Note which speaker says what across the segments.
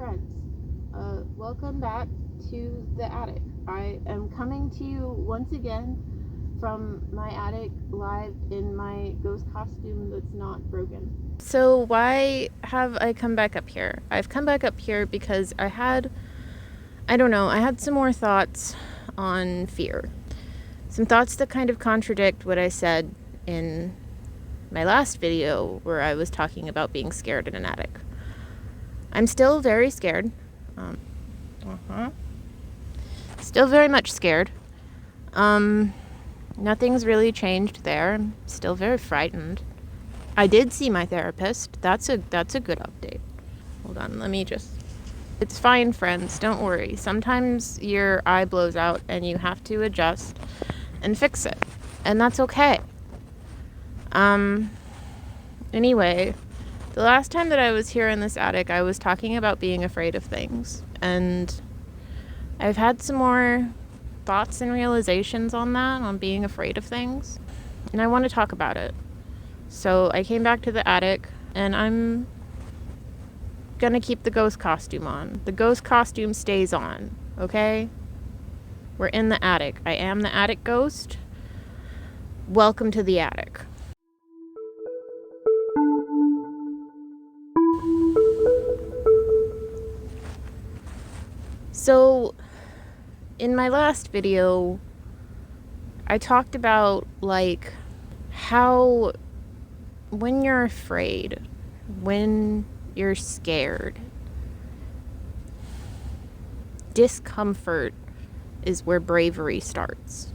Speaker 1: friends. Welcome back to the attic. I am coming to you once again from my attic live in my ghost costume that's not broken. So why have I come back up here? I've come back up here because I had some more thoughts on fear. Some thoughts that kind of contradict what I said in my last video where I was talking about being scared in an attic. I'm still very scared. Still very much scared. Nothing's really changed there. I'm still very frightened. I did see my therapist. That's a good update. Hold on, let me just... It's fine, friends. Don't worry. Sometimes your eye blows out and you have to adjust and fix it. And that's okay. Anyway, the last time that I was here in this attic, I was talking about being afraid of things. And I've had some more thoughts and realizations on that, on being afraid of things. And I want to talk about it. So I came back to the attic, and I'm gonna keep the ghost costume on. The ghost costume stays on, okay? We're in the attic. I am the attic ghost. Welcome to the attic. So, in my last video, I talked about, like, how when you're afraid, when you're scared, discomfort is where bravery starts.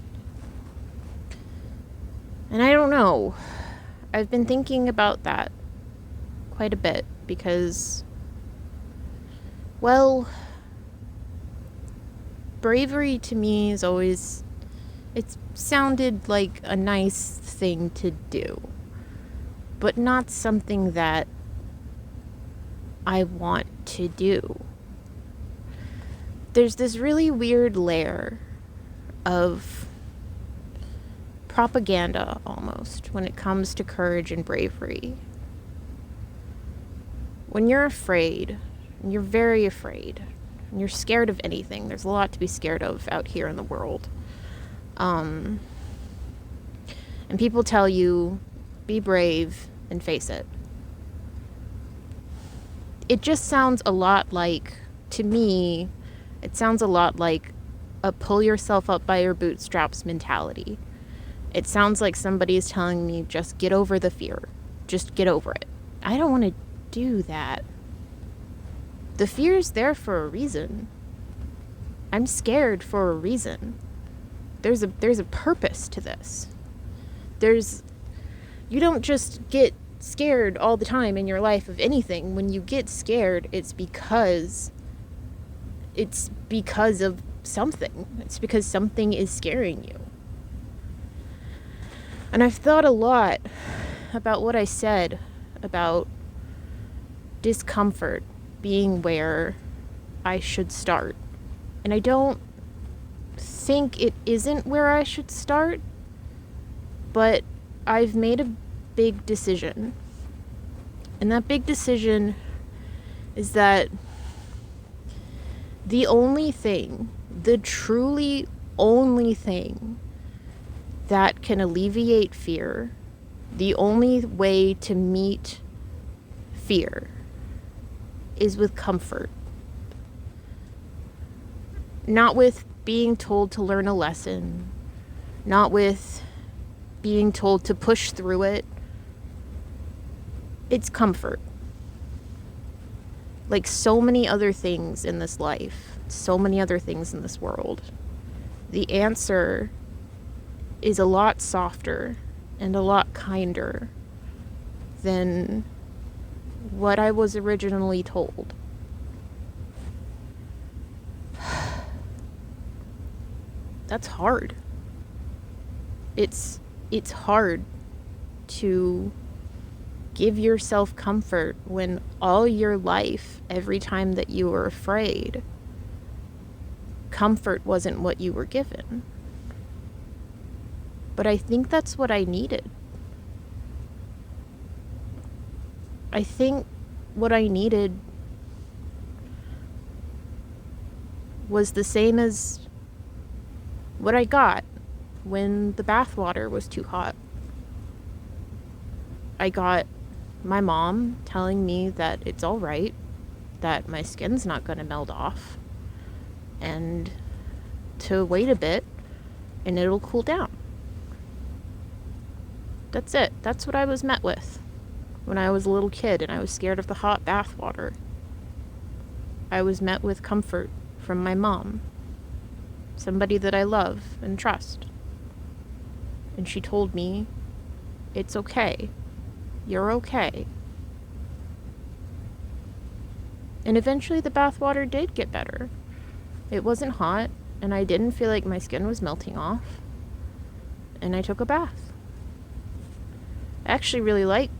Speaker 1: And I don't know. I've been thinking about that quite a bit because, well, bravery to me is always, it's sounded like a nice thing to do, but not something that I want to do. There's this really weird layer of propaganda almost when it comes to courage and bravery. When you're afraid, and you're very afraid, and you're scared of anything, there's a lot to be scared of out here in the world. And people tell you, be brave and face it. It just sounds a lot like, to me, it sounds a lot like a pull yourself up by your bootstraps mentality. It sounds like somebody is telling me, just get over the fear. Just get over it. I don't want to do that. The fear's there for a reason. I'm scared for a reason. There's a purpose to this. You don't just get scared all the time in your life of anything. When you get scared, it's because of something. It's because something is scaring you. And I've thought a lot about what I said about discomfort being where I should start. And I don't think it isn't where I should start, but I've made a big decision. And that big decision is that the truly only thing that can alleviate fear, the only way to meet fear, is with comfort. Not with being told to learn a lesson, not with being told to push through it. It's comfort. Like so many other things in this life, so many other things in this world, the answer is a lot softer and a lot kinder than what I was originally told. That's hard. It's hard to give yourself comfort when all your life, every time that you were afraid, comfort wasn't what you were given. But I think that's what I needed. I think what I needed was the same as what I got when the bathwater was too hot. I got my mom telling me that it's all right, that my skin's not going to melt off, and to wait a bit and it'll cool down. That's it. That's what I was met with when I was a little kid and I was scared of the hot bath water. I was met with comfort from my mom, somebody that I love and trust. And she told me, it's okay. You're okay. And eventually the bath water did get better. It wasn't hot, and I didn't feel like my skin was melting off. And I took a bath. I actually really like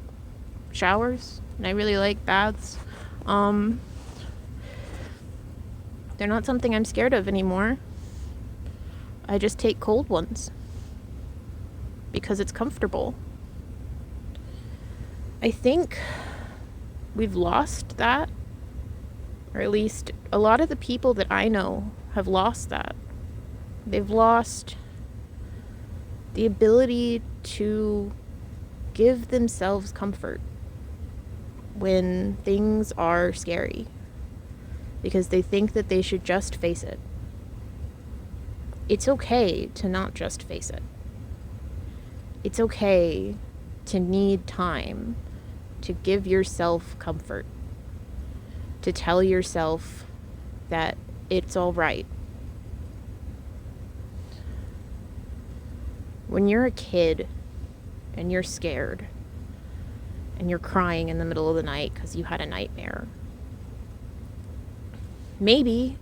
Speaker 1: showers, and I really like baths. They're not something I'm scared of anymore. I just take cold ones because it's comfortable. I think we've lost that, or at least a lot of the people that I know have lost that. They've lost the ability to give themselves comfort when things are scary, because they think that they should just face it. It's okay to not just face it. It's okay to need time to give yourself comfort, to tell yourself that it's all right. When you're a kid and you're scared and you're crying in the middle of the night because you had a nightmare, maybe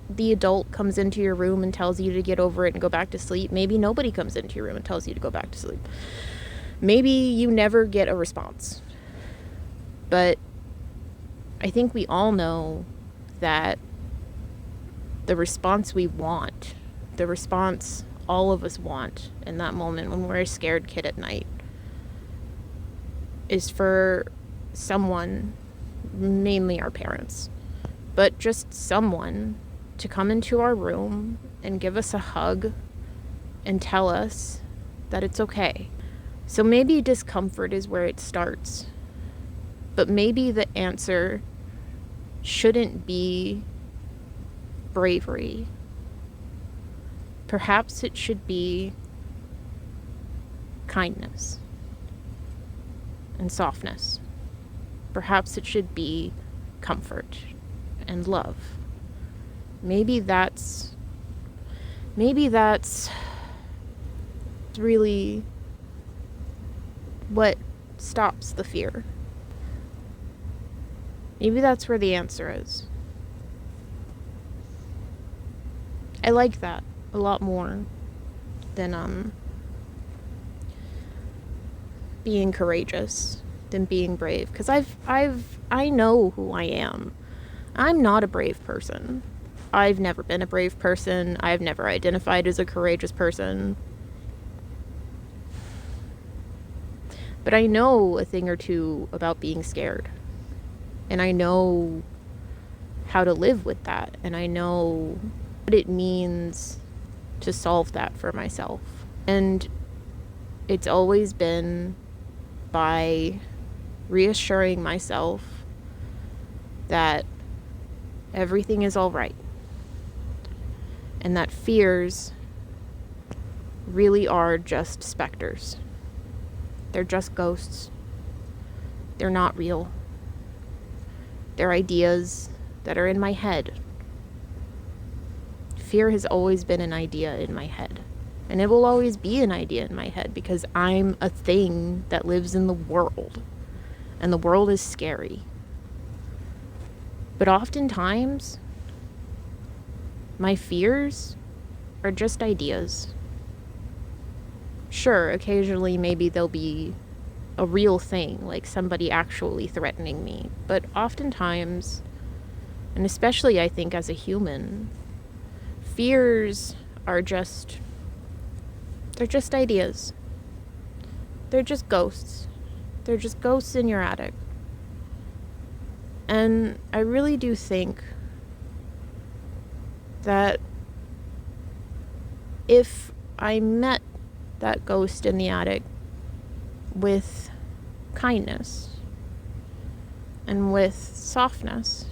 Speaker 1: the adult comes into your room and tells you to get over it and go back to sleep. Maybe nobody comes into your room and tells you to go back to sleep. Maybe you never get a response. But I think we all know that the response we want, the response all of us want in that moment when we're a scared kid at night, is for someone, mainly our parents, but just someone to come into our room and give us a hug and tell us that it's okay. So maybe discomfort is where it starts, but maybe the answer shouldn't be bravery. Perhaps it should be kindness and softness. Perhaps it should be comfort and love. Maybe that's really what stops the fear. Maybe that's where the answer is. I like that a lot more than being courageous, than being brave, because I know who I am. I'm not a brave person. I've never been a brave person. I've never identified as a courageous person. But I know a thing or two about being scared. And I know how to live with that. And I know what it means to solve that for myself. And it's always been by reassuring myself that everything is all right. And that fears really are just specters. They're just ghosts. They're not real. They're ideas that are in my head. Fear has always been an idea in my head. And it will always be an idea in my head because I'm a thing that lives in the world. And the world is scary. But oftentimes, my fears are just ideas. Sure, occasionally maybe there'll be a real thing, like somebody actually threatening me. But oftentimes, and especially I think as a human, fears are just, they're just ideas. They're just ghosts. They're just ghosts in your attic. And I really do think that if I met that ghost in the attic with kindness and with softness,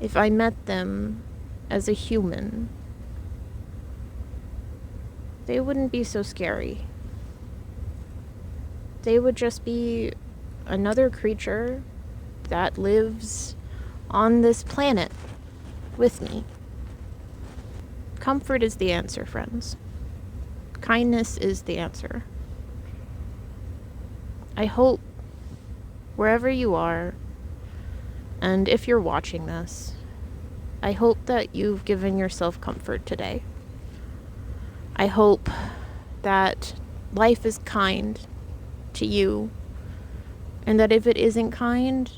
Speaker 1: if I met them as a human, they wouldn't be so scary. They would just be another creature that lives on this planet with me. Comfort is the answer, friends. Kindness is the answer. I hope wherever you are, and if you're watching this, I hope that you've given yourself comfort today. I hope that life is kind to you, and that if it isn't kind,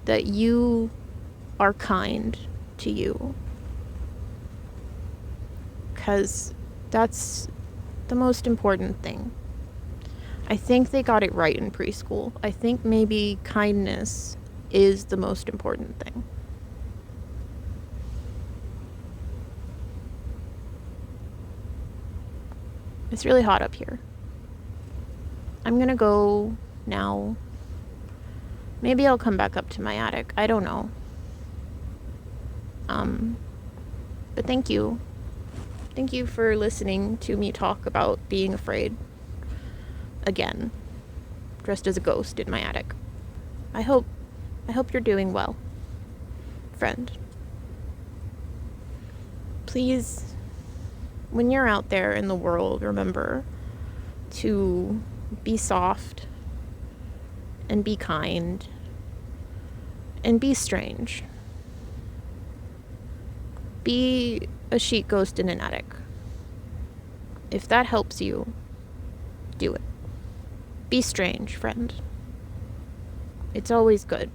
Speaker 1: that you are kind to you. Because that's the most important thing. I think they got it right in preschool. I think maybe kindness is the most important thing. It's really hot up here. I'm gonna go now. Maybe I'll come back up to my attic. I don't know. But thank you. Thank you for listening to me talk about being afraid. Again, dressed as a ghost in my attic. I hope you're doing well, friend. Please, when you're out there in the world, remember to be soft and be kind and be strange. Be a sheet ghost in an attic. If that helps you, do it. Be strange, friend. It's always good.